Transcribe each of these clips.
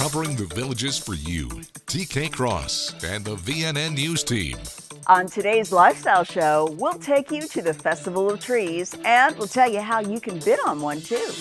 covering the villages for you. TK Cross and the VNN News Team. On today's Lifestyle Show, we'll take you to the Festival of Trees and we'll tell you how you can bid on one too.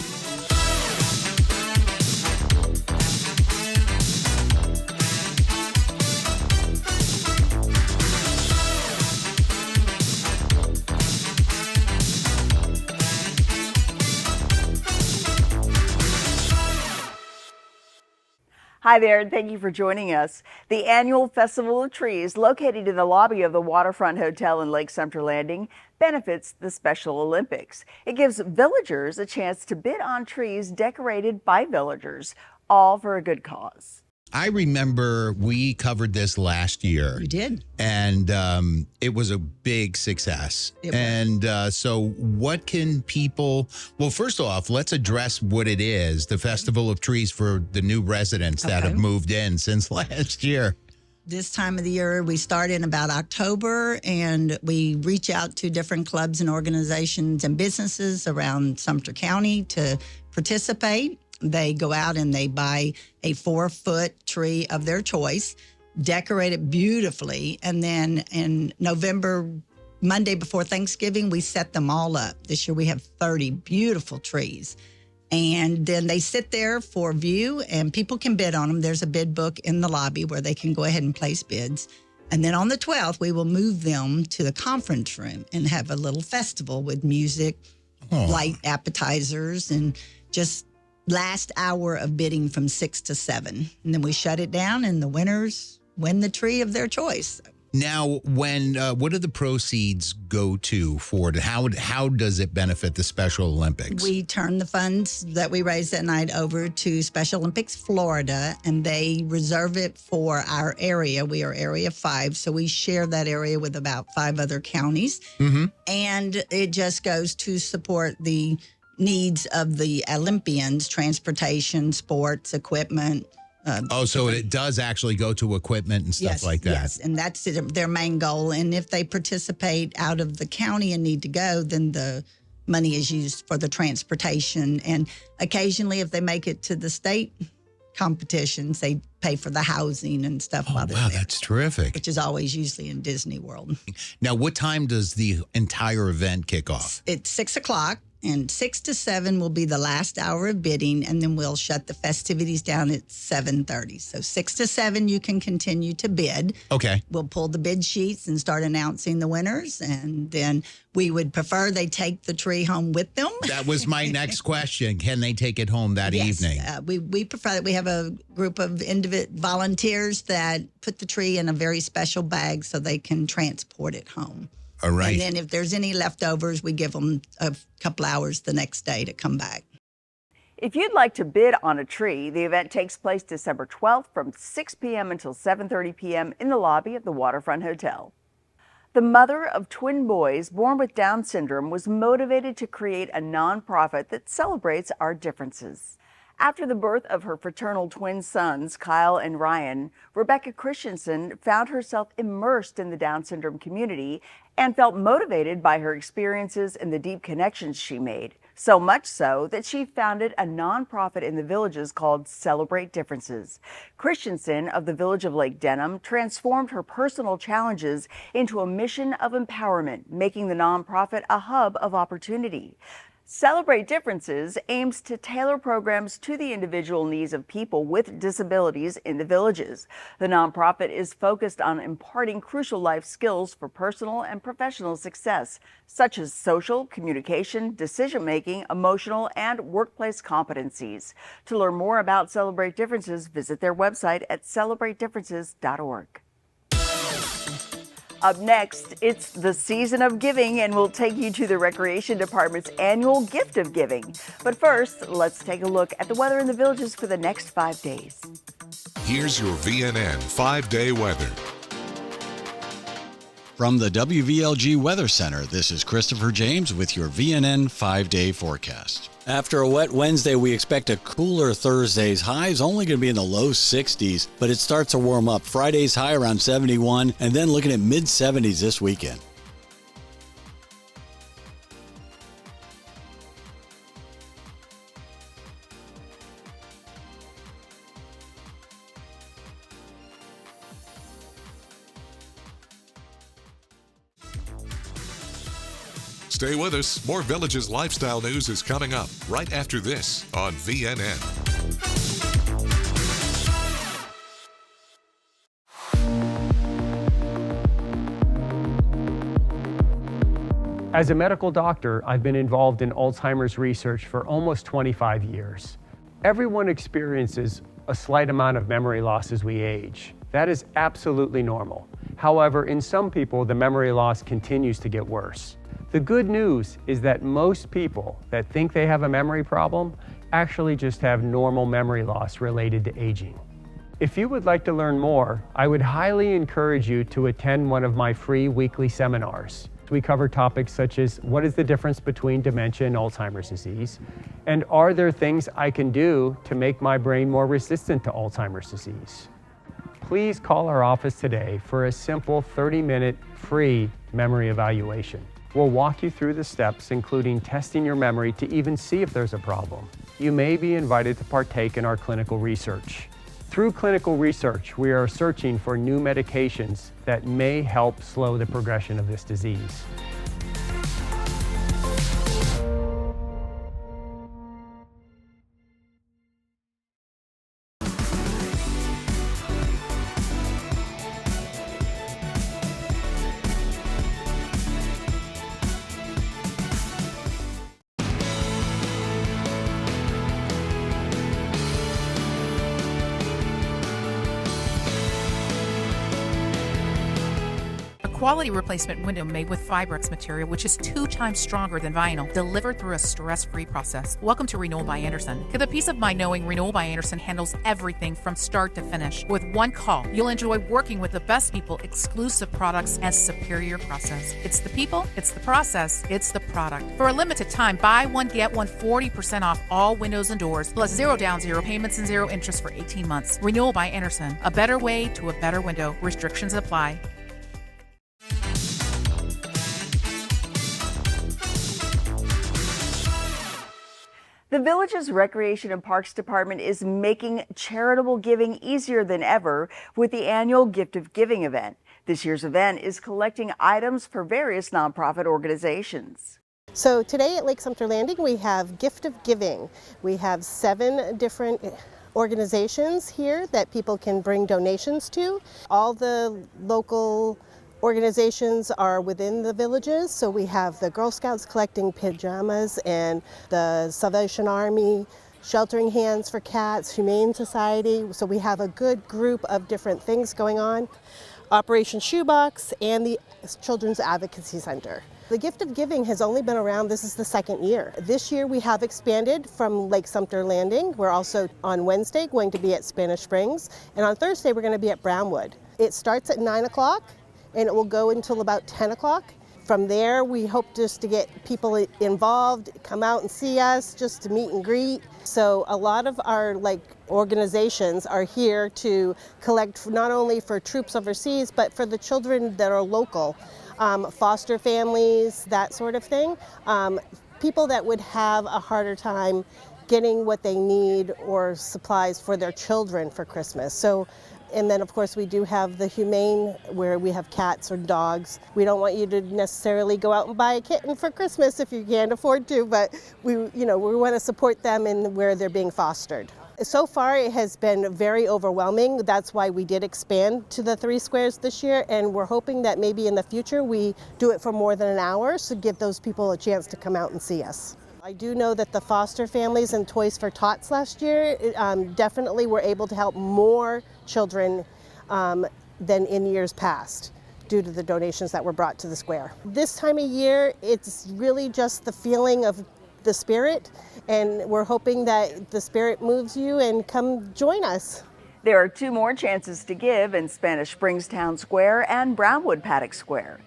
Hi there, and thank you for joining us. The annual Festival of Trees, located in the lobby of the Waterfront Hotel in Lake Sumter Landing, benefits the Special Olympics. It gives villagers a chance to bid on trees decorated by villagers, all for a good cause. I remember we covered this last year. You did. And it was a big success. So what can people, well, first off, let's address what it is, the Festival of Trees for the new residents that have moved in since last year. This time of the year, we start in about October, and we reach out to different clubs and organizations and businesses around Sumter County to participate. They go out and they buy a 4-foot tree of their choice, decorate it beautifully, and then in November, Monday before Thanksgiving, we set them all up. This year we have 30 beautiful trees. And then they sit there for view, and people can bid on them. There's a bid book in the lobby where they can go ahead and place bids. And then on the 12th, we will move them to the conference room and have a little festival with music, light appetizers, and just last hour of bidding from 6 to 7. And then we shut it down, and the winners win the tree of their choice. Now, what do the proceeds go to for it? How does it benefit the Special Olympics? We turn the funds that we raise that night over to Special Olympics Florida, and they reserve it for our area. We are Area 5, so we share that area with about 5 other counties. Mm-hmm. And it just goes to support the needs of the Olympians, transportation, sports, equipment. So it does actually go to equipment and stuff like that. Yes, and that's their main goal. And if they participate out of the county and need to go, then the money is used for the transportation. And occasionally, if they make it to the state competitions, they pay for the housing and stuff while they're there. That's terrific. Which is always usually in Disney World. Now, what time does the entire event kick off? It's 6 o'clock. And 6 to 7 will be the last hour of bidding, and then we'll shut the festivities down at 7:30. So 6 to 7, you can continue to bid. Okay. We'll pull the bid sheets and start announcing the winners, and then we would prefer they take the tree home with them. That was my next question. Can they take it home that evening? We prefer that. We have a group of volunteers that put the tree in a very special bag so they can transport it home. All right. And then if there's any leftovers, we give them a couple hours the next day to come back. If you'd like to bid on a tree, the event takes place December 12th from 6 p.m. until 7:30 p.m. in the lobby of the Waterfront Hotel. The mother of twin boys born with Down syndrome was motivated to create a nonprofit that celebrates our differences. After the birth of her fraternal twin sons, Kyle and Ryan, Rebecca Christensen found herself immersed in the Down syndrome community and felt motivated by her experiences and the deep connections she made. So much so that she founded a nonprofit in the villages called Celebrate Differences. Christensen of the village of Lake Denham transformed her personal challenges into a mission of empowerment, making the nonprofit a hub of opportunity. Celebrate Differences aims to tailor programs to the individual needs of people with disabilities in the villages. The nonprofit is focused on imparting crucial life skills for personal and professional success, such as social, communication, decision-making, emotional, and workplace competencies. To learn more about Celebrate Differences, visit their website at celebratedifferences.org. Up next, it's the season of giving, and we'll take you to the Recreation Department's annual Gift of Giving. But first, let's take a look at the weather in the villages for the next 5 days. Here's your VNN 5-day weather. From the WVLG Weather Center, this is Christopher James with your VNN 5-day forecast. After a wet Wednesday, we expect a cooler Thursday's highs only going to be in the low 60s, but it starts to warm up. Friday's high around 71, and then looking at mid-70s this weekend. Stay with us. More Villages lifestyle news is coming up right after this on VNN. As a medical doctor, I've been involved in Alzheimer's research for almost 25 years. Everyone experiences a slight amount of memory loss as we age. That is absolutely normal. However, in some people, the memory loss continues to get worse. The good news is that most people that think they have a memory problem actually just have normal memory loss related to aging. If you would like to learn more, I would highly encourage you to attend one of my free weekly seminars. We cover topics such as what is the difference between dementia and Alzheimer's disease, and are there things I can do to make my brain more resistant to Alzheimer's disease? Please call our office today for a simple 30-minute free memory evaluation. We'll walk you through the steps, including testing your memory to even see if there's a problem. You may be invited to partake in our clinical research. Through clinical research, we are searching for new medications that may help slow the progression of this disease. Quality replacement window made with Fibrex material, which is 2 times stronger than vinyl, delivered through a stress-free process. Welcome to Renewal by Andersen. Get the peace of mind knowing Renewal by Andersen handles everything from start to finish. With one call, you'll enjoy working with the best people, exclusive products, and superior process. It's the people, it's the process, it's the product. For a limited time, buy one, get one 40% off all windows and doors, plus 0 down, 0 payments, and 0 interest for 18 months. Renewal by Andersen. A better way to a better window. Restrictions apply. The Village's Recreation and Parks Department is making charitable giving easier than ever with the annual Gift of Giving event. This year's event is collecting items for various nonprofit organizations. So today at Lake Sumter Landing we have Gift of Giving. We have 7 different organizations here that people can bring donations to. All the local organizations are within the villages, so we have the Girl Scouts collecting pajamas and the Salvation Army, Sheltering Hands for Cats, Humane Society, so we have a good group of different things going on. Operation Shoebox and the Children's Advocacy Center. The Gift of Giving has only been around, this is the 2nd year. This year we have expanded from Lake Sumter Landing. We're also on Wednesday going to be at Spanish Springs, and on Thursday we're going to be at Brownwood. It starts at 9 o'clock. And it will go until about 10 o'clock. From there, we hope just to get people involved, come out and see us, just to meet and greet. So a lot of our organizations are here to collect not only for troops overseas, but for the children that are local, foster families, that sort of thing. People that would have a harder time getting what they need or supplies for their children for Christmas. So. And then, of course, we do have the humane, where we have cats or dogs. We don't want you to necessarily go out and buy a kitten for Christmas if you can't afford to, but we want to support them in where they're being fostered. So far, it has been very overwhelming. That's why we did expand to the 3 squares this year, and we're hoping that maybe in the future we do it for more than an hour, so give those people a chance to come out and see us. I do know that the foster families and Toys for Tots last year definitely were able to help more children than in years past due to the donations that were brought to the square. This time of year, it's really just the feeling of the spirit, and we're hoping that the spirit moves you and come join us. There are 2 more chances to give in Spanish Springs Town Square and Brownwood Paddock Square.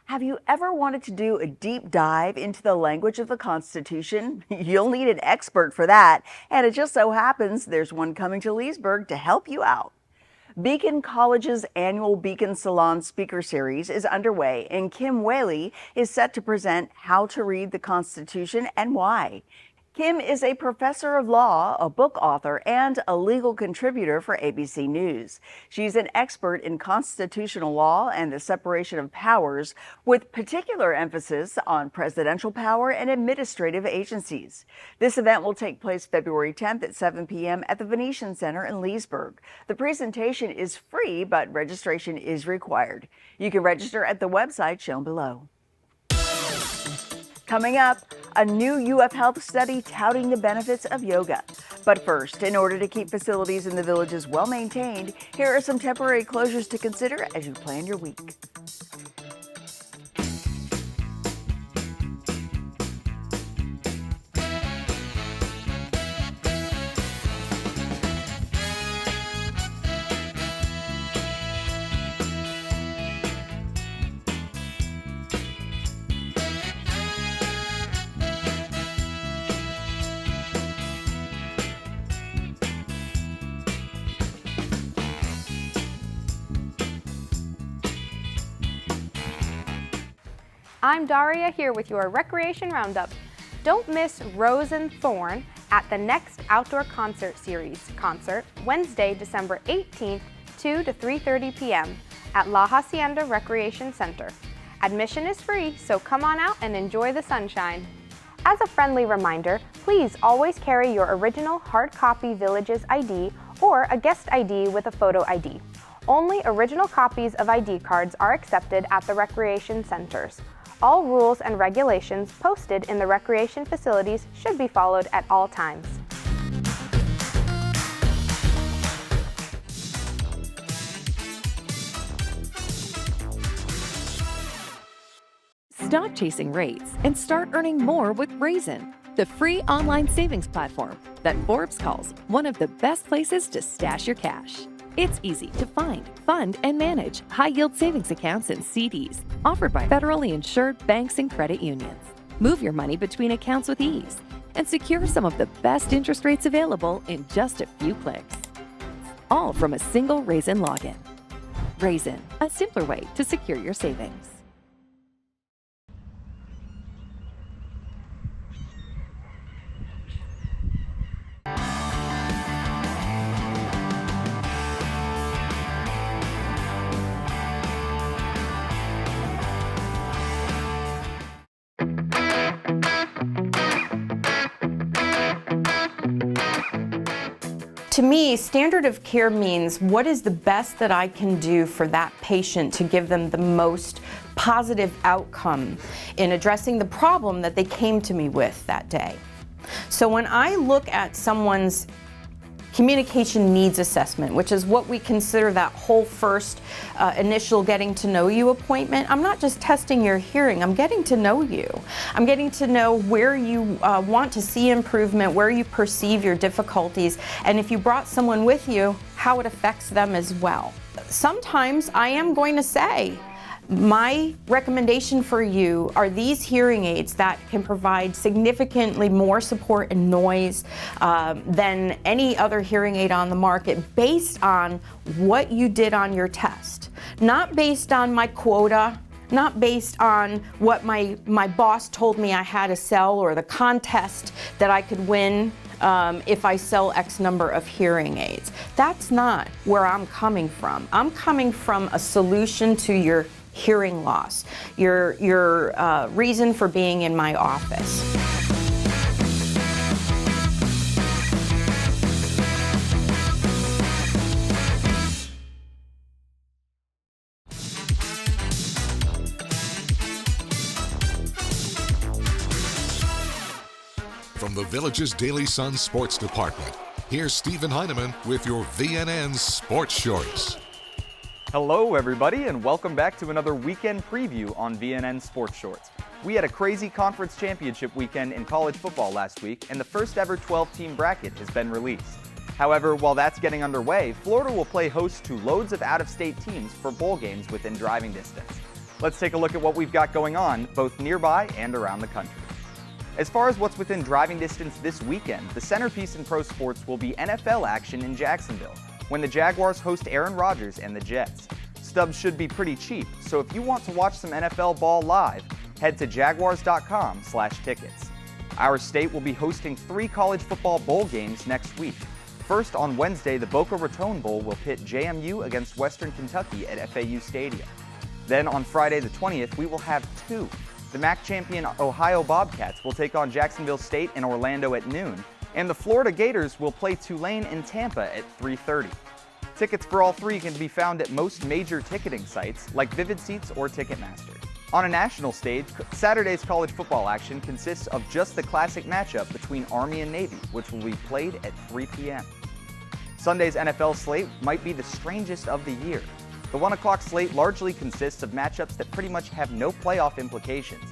Have you ever wanted to do a deep dive into the language of the Constitution? You'll need an expert for that, and it just so happens there's one coming to Leesburg to help you out. Beacon College's annual Beacon Salon Speaker Series is underway, and Kim Whaley is set to present how to read the Constitution and why. Kim is a professor of law, a book author, and a legal contributor for ABC News. She's an expert in constitutional law and the separation of powers, with particular emphasis on presidential power and administrative agencies. This event will take place February 10th at 7 p.m. at the Venetian Center in Leesburg. The presentation is free, but registration is required. You can register at the website shown below. Coming up, a new UF Health study touting the benefits of yoga. But first, in order to keep facilities in the villages well maintained, here are some temporary closures to consider as you plan your week. I'm Daria here with your Recreation Roundup. Don't miss Rose and Thorn at the next Outdoor Concert Series concert, Wednesday, December 18th, 2 to 3:30 p.m. at La Hacienda Recreation Center. Admission is free, so come on out and enjoy the sunshine. As a friendly reminder, please always carry your original hard copy Villages ID or a guest ID with a photo ID. Only original copies of ID cards are accepted at the recreation centers. All rules and regulations posted in the recreation facilities should be followed at all times. Stop chasing rates and start earning more with Raisin, the free online savings platform that Forbes calls one of the best places to stash your cash. It's easy to find, fund, and manage high-yield savings accounts and CDs offered by federally insured banks and credit unions. Move your money between accounts with ease and secure some of the best interest rates available in just a few clicks. All from a single Raisin login. Raisin, a simpler way to secure your savings. To me, standard of care means what is the best that I can do for that patient to give them the most positive outcome in addressing the problem that they came to me with that day. So when I look at someone's communication needs assessment, which is what we consider that whole first initial getting to know you appointment, I'm not just testing your hearing, I'm getting to know you. I'm getting to know where you want to see improvement, where you perceive your difficulties, and if you brought someone with you, how it affects them as well. Sometimes I am going to say, my recommendation for you are these hearing aids that can provide significantly more support and noise than any other hearing aid on the market based on what you did on your test. Not based on my quota, not based on what my boss told me I had to sell or the contest that I could win if I sell X number of hearing aids. That's not where I'm coming from. I'm coming from a solution to your hearing loss, your reason for being in my office. From the Village's Daily Sun Sports Department, here's Stephen Heineman with your VNN Sports Shorts. Hello everybody and welcome back to another weekend preview on VNN Sports Shorts. We had a crazy conference championship weekend in college football last week and the first ever 12-team bracket has been released. However, while that's getting underway, Florida will play host to loads of out-of-state teams for bowl games within driving distance. Let's take a look at what we've got going on both nearby and around the country. As far as what's within driving distance this weekend, the centerpiece in pro sports will be NFL action in Jacksonville, when the Jaguars host Aaron Rodgers and the Jets. Stubs should be pretty cheap, so if you want to watch some NFL ball live, head to jaguars.com/tickets. Our state will be hosting 3 college football bowl games next week. First, on Wednesday, the Boca Raton Bowl will pit JMU against Western Kentucky at FAU Stadium. Then on Friday the 20th, we will have 2. The MAC champion Ohio Bobcats will take on Jacksonville State in Orlando at noon, and the Florida Gators will play Tulane in Tampa at 3:30. Tickets for all 3 can be found at most major ticketing sites like Vivid Seats or Ticketmaster. On a national stage, Saturday's college football action consists of just the classic matchup between Army and Navy, which will be played at 3 p.m. Sunday's NFL slate might be the strangest of the year. The 1 o'clock slate largely consists of matchups that pretty much have no playoff implications.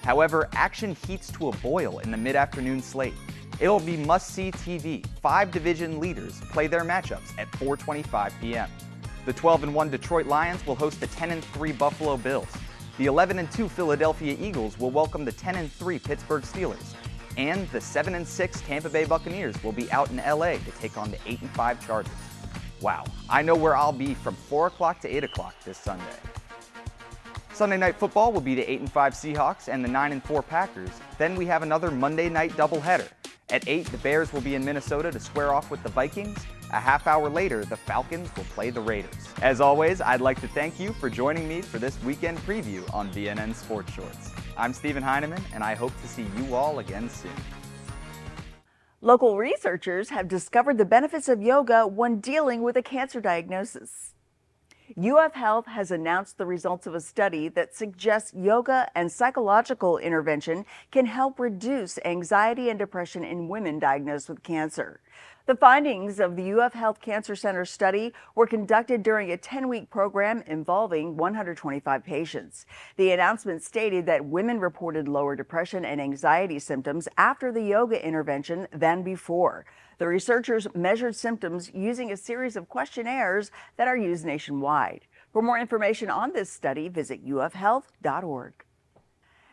However, action heats to a boil in the mid-afternoon slate. It'll be must-see TV. 5 division leaders play their matchups at 4:25 p.m. The 12-1 Detroit Lions will host the 10-3 Buffalo Bills. The 11-2 Philadelphia Eagles will welcome the 10-3 Pittsburgh Steelers. And the 7-6 Tampa Bay Buccaneers will be out in LA to take on the 8-5 Chargers. Wow, I know where I'll be from 4 o'clock to 8 o'clock this Sunday. Sunday Night Football will be the 8-5 Seahawks and the 9-4 Packers. Then we have another Monday night doubleheader. At 8, the Bears will be in Minnesota to square off with the Vikings. A half hour later, the Falcons will play the Raiders. As always, I'd like to thank you for joining me for this weekend preview on VNN Sports Shorts. I'm Stephen Heineman, and I hope to see you all again soon. Local researchers have discovered the benefits of yoga when dealing with a cancer diagnosis. UF Health has announced the results of a study that suggests yoga and psychological intervention can help reduce anxiety and depression in women diagnosed with cancer. The findings of the UF Health Cancer Center study were conducted during a 10-week program involving 125 patients. The announcement stated that women reported lower depression and anxiety symptoms after the yoga intervention than before. The researchers measured symptoms using a series of questionnaires that are used nationwide. For more information on this study, visit ufhealth.org.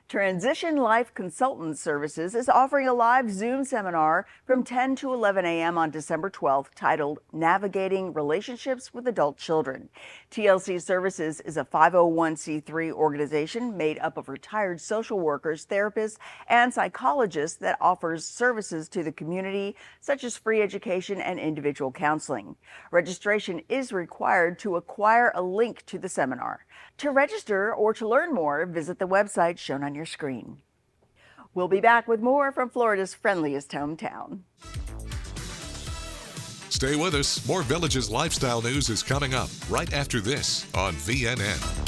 Transition Life Consultant Services is offering a live Zoom seminar from 10 to 11 a.m. on December 12th titled Navigating Relationships with Adult Children. TLC Services is a 501c3 organization made up of retired social workers, therapists, and psychologists that offers services to the community, such as free education and individual counseling. Registration is required to acquire a link to the seminar. To register or to learn more, visit the website shown on your screen. We'll be back with more from Florida's friendliest hometown. Stay with us. More Village's lifestyle news is coming up right after this on VNN.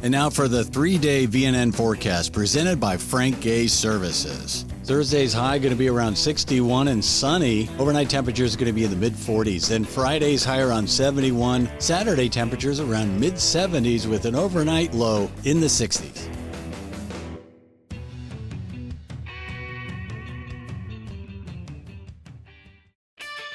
And now for the 3-day VNN forecast presented by Frank Gay Services. Thursday's high going to be around 61 and sunny. Overnight temperatures going to be in the mid-40s. Then Friday's high around 71. Saturday temperatures around mid-70s with an overnight low in the 60s.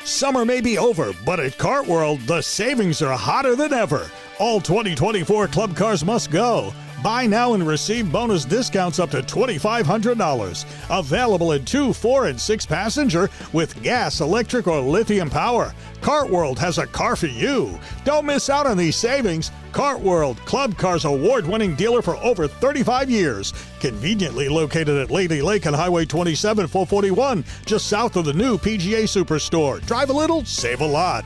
Summer may be over, but at Kart World, the savings are hotter than ever. All 2024 club cars must go. Buy now and receive bonus discounts up to $2,500. Available in 2, 4, and 6 passenger with gas, electric, or lithium power. Kart World has a car for you. Don't miss out on these savings. Kart World, Club Cars award-winning dealer for over 35 years. Conveniently located at Lady Lake and Highway 27, 441, just south of the new PGA Superstore. Drive a little, save a lot.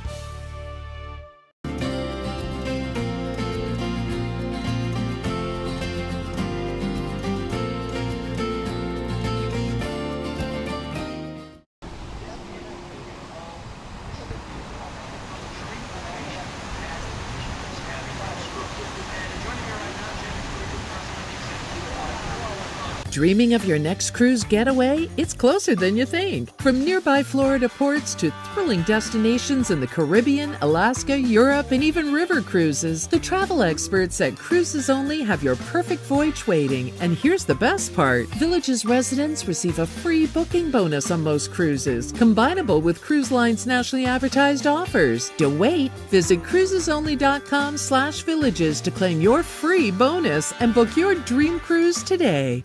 Dreaming of your next cruise getaway? It's closer than you think. From nearby Florida ports to thrilling destinations in the Caribbean, Alaska, Europe, and even river cruises, the travel experts at Cruises Only have your perfect voyage waiting. And here's the best part. Village's residents receive a free booking bonus on most cruises, combinable with cruise lines' nationally advertised offers. Don't wait. Visit cruisesonly.com/villages to claim your free bonus and book your dream cruise today.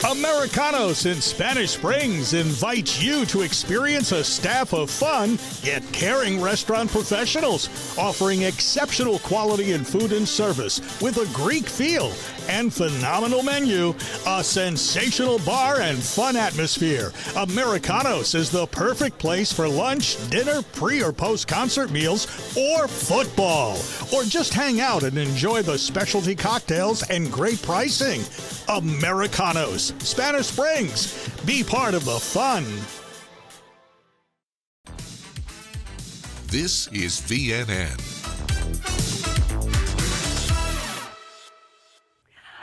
Americanos in Spanish Springs invites you to experience a staff of fun yet caring restaurant professionals offering exceptional quality in food and service with a Greek feel and phenomenal menu, a sensational bar, and fun atmosphere. Americanos is the perfect place for lunch, dinner, pre- or post-concert meals, or football. Or just hang out and enjoy the specialty cocktails and great pricing. Americanos, Spanish Springs. Be part of the fun. This is VNN.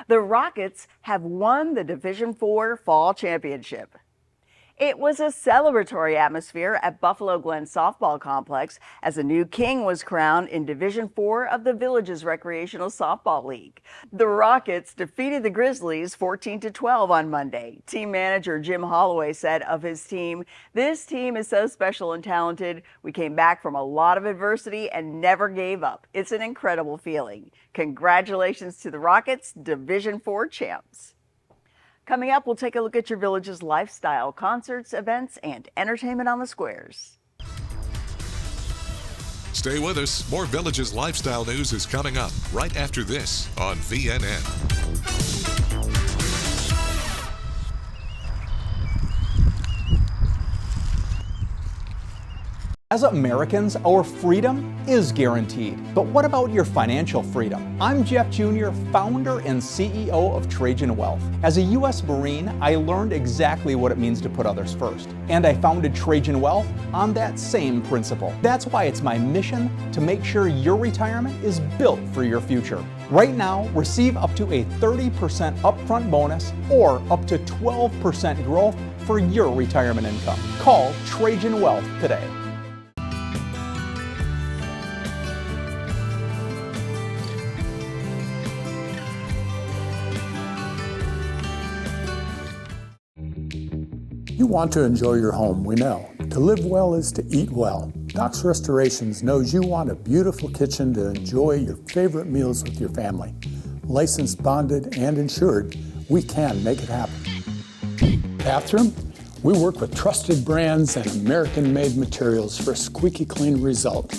The Rockets have won the Division IV Fall Championship. It was a celebratory atmosphere at Buffalo Glen Softball Complex as a new king was crowned in Division IV of the Villages Recreational Softball League. The Rockets defeated the Grizzlies 14-12 on Monday. Team manager Jim Holloway said of his team, "This team is so special and talented. We came back from a lot of adversity and never gave up. It's an incredible feeling. Congratulations to the Rockets, Division IV champs." Coming up, we'll take a look at your village's lifestyle, concerts, events, and entertainment on the squares. Stay with us. More Villages lifestyle news is coming up right after this on VNN. As Americans, our freedom is guaranteed. But what about your financial freedom? I'm Jeff Jr., founder and CEO of Trajan Wealth. As a U.S. Marine, I learned exactly what it means to put others first. And I founded Trajan Wealth on that same principle. That's why it's my mission to make sure your retirement is built for your future. Right now, receive up to a 30% upfront bonus or up to 12% growth for your retirement income. Call Trajan Wealth today. You want to enjoy your home, we know. To live well is to eat well. Doc's Restorations knows you want a beautiful kitchen to enjoy your favorite meals with your family. Licensed, bonded, and insured, we can make it happen. Bathroom? We work with trusted brands and American-made materials for a squeaky clean result.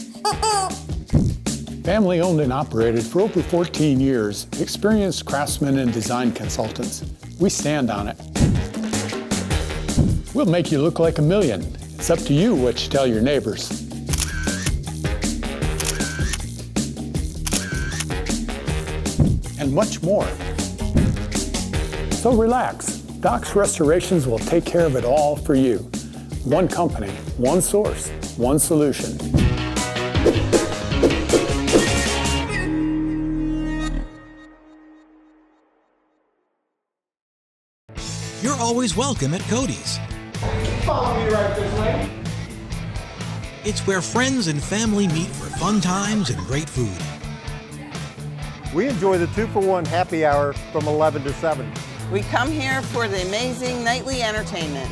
Family owned and operated for over 14 years, experienced craftsmen and design consultants. We stand on it. We'll make you look like a million. It's up to you what you tell your neighbors. And much more. So relax. Doc's Restorations will take care of it all for you. One company, one source, one solution. You're always welcome at Cody's. Follow me right this way. It's where friends and family meet for fun times and great food. We enjoy the 2-for-1 happy hour from 11 to 7. We come here for the amazing nightly entertainment.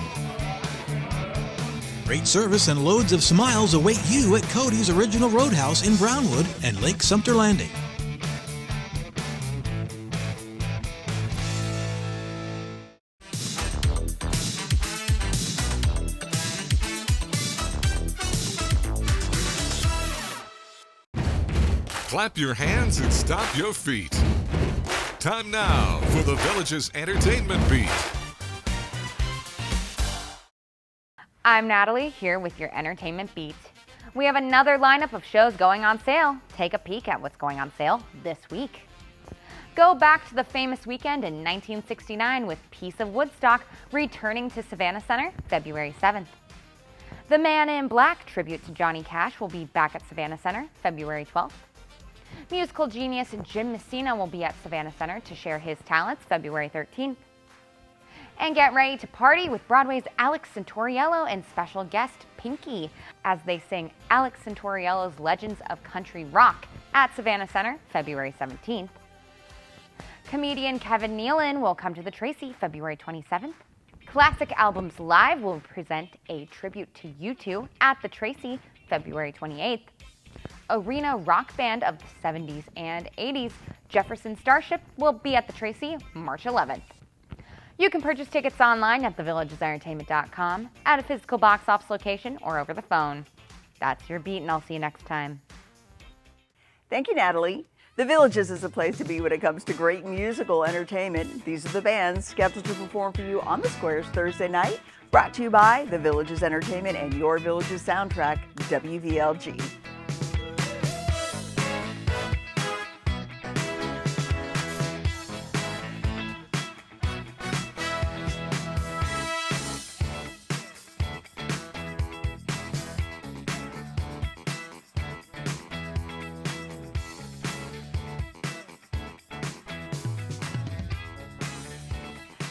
Great service and loads of smiles await you at Cody's Original Roadhouse in Brownwood and Lake Sumter Landing. Clap your hands and stomp your feet. Time now for the Village's Entertainment Beat. I'm Natalie, here with your Entertainment Beat. We have another lineup of shows going on sale. Take a peek at what's going on sale this week. Go back to the famous weekend in 1969 with Piece of Woodstock returning to Savannah Center February 7th. The Man in Black tribute to Johnny Cash will be back at Savannah Center February 12th. Musical genius Jim Messina will be at Savannah Center to share his talents February 13th. And get ready to party with Broadway's Alex Santoriello and special guest Pinky as they sing Alex Santoriello's Legends of Country Rock at Savannah Center February 17th. Comedian Kevin Nealon will come to the Tracy February 27th. Classic Albums Live will present a tribute to U2 at the Tracy February 28th. Arena rock band of the 70s and 80s, Jefferson Starship, will be at the Tracy March 11th. You can purchase tickets online at thevillagesentertainment.com, at a physical box office location, or over the phone. That's your beat, and I'll see you next time. Thank you, Natalie. The Villages is a place to be when it comes to great musical entertainment. These are the bands scheduled to perform for you on the Squares Thursday night. Brought to you by The Villages Entertainment and Your Villages Soundtrack, WVLG.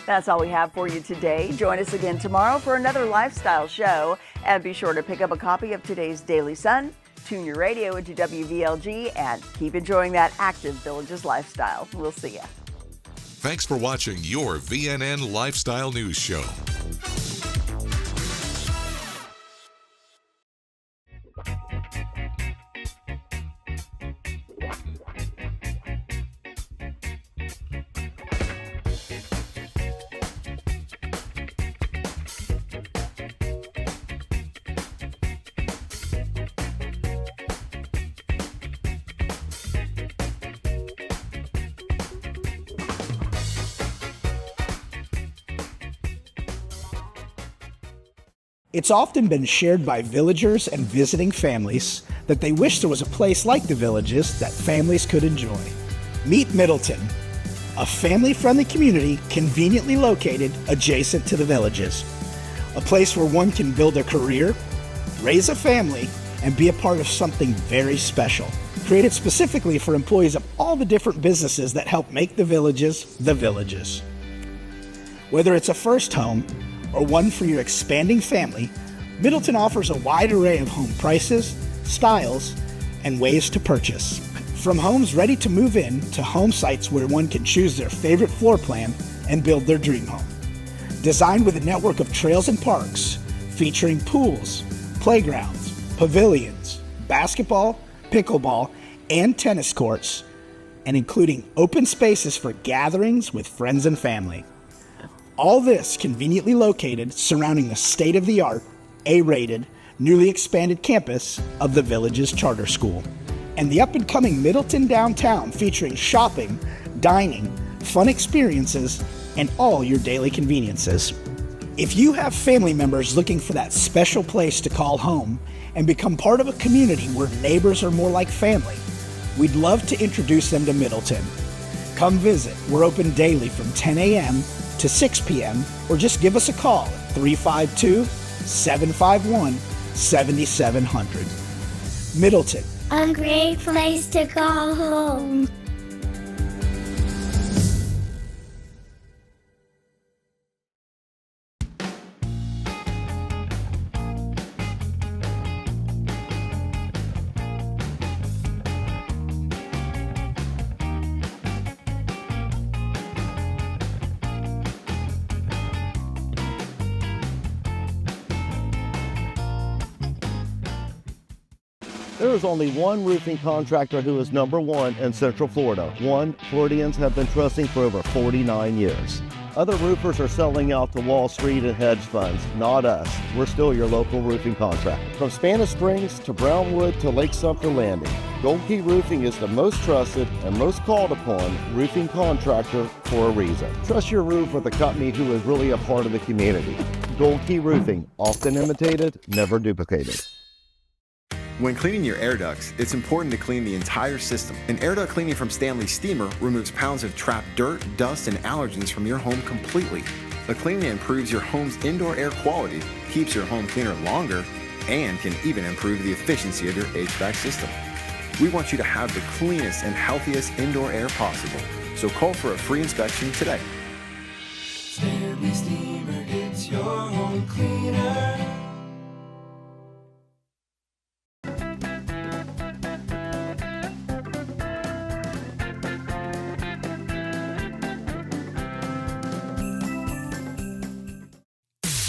That's all we have for you today. Join us again tomorrow for another lifestyle show. And be sure to pick up a copy of today's Daily Sun, tune your radio into WVLG, and keep enjoying that active Villages lifestyle. We'll see you. Thanks for watching your VNN Lifestyle News Show. It's often been shared by villagers and visiting families that they wish there was a place like the Villages that families could enjoy. Meet Middleton, a family-friendly community conveniently located adjacent to the Villages. A place where one can build a career, raise a family, and be a part of something very special. Created specifically for employees of all the different businesses that help make the Villages the Villages. Whether it's a first home, or one for your expanding family, Middleton offers a wide array of home prices, styles, and ways to purchase. From homes ready to move in to home sites where one can choose their favorite floor plan and build their dream home. Designed with a network of trails and parks featuring pools, playgrounds, pavilions, basketball, pickleball, and tennis courts, and including open spaces for gatherings with friends and family. All this conveniently located surrounding the state-of-the-art, A-rated, newly expanded campus of the Villages Charter School. And the up-and-coming Middleton downtown featuring shopping, dining, fun experiences, and all your daily conveniences. If you have family members looking for that special place to call home and become part of a community where neighbors are more like family, we'd love to introduce them to Middleton. Come visit. We're open daily from 10 a.m. to 6 p.m. or just give us a call at 352-751-7700. Middleton. A great place to call home. There is only one roofing contractor who is number one in Central Florida. One Floridians have been trusting for over 49 years. Other roofers are selling out to Wall Street and hedge funds. Not us. We're still your local roofing contractor. From Spanish Springs to Brownwood to Lake Sumter Landing, Gold Key Roofing is the most trusted and most called upon roofing contractor for a reason. Trust your roof with a company who is really a part of the community. Gold Key Roofing, often imitated, never duplicated. When cleaning your air ducts, it's important to clean the entire system. An air duct cleaning from Stanley Steamer removes pounds of trapped dirt, dust, and allergens from your home completely. The cleaning improves your home's indoor air quality, keeps your home cleaner longer, and can even improve the efficiency of your HVAC system. We want you to have the cleanest and healthiest indoor air possible. So call for a free inspection today. Stanley Steamer gets your home cleaner.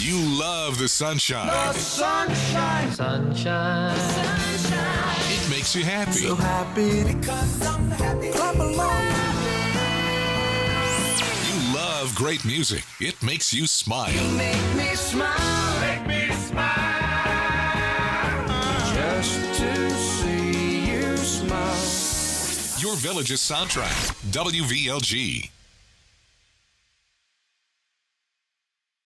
You love the sunshine. The sunshine. Sunshine. Sunshine. It makes you happy. So happy because I'm happy. Clap along. You love love great music. It makes you smile. You make me smile. Make me smile. Just to see you smile. Your Village's soundtrack, WVLG.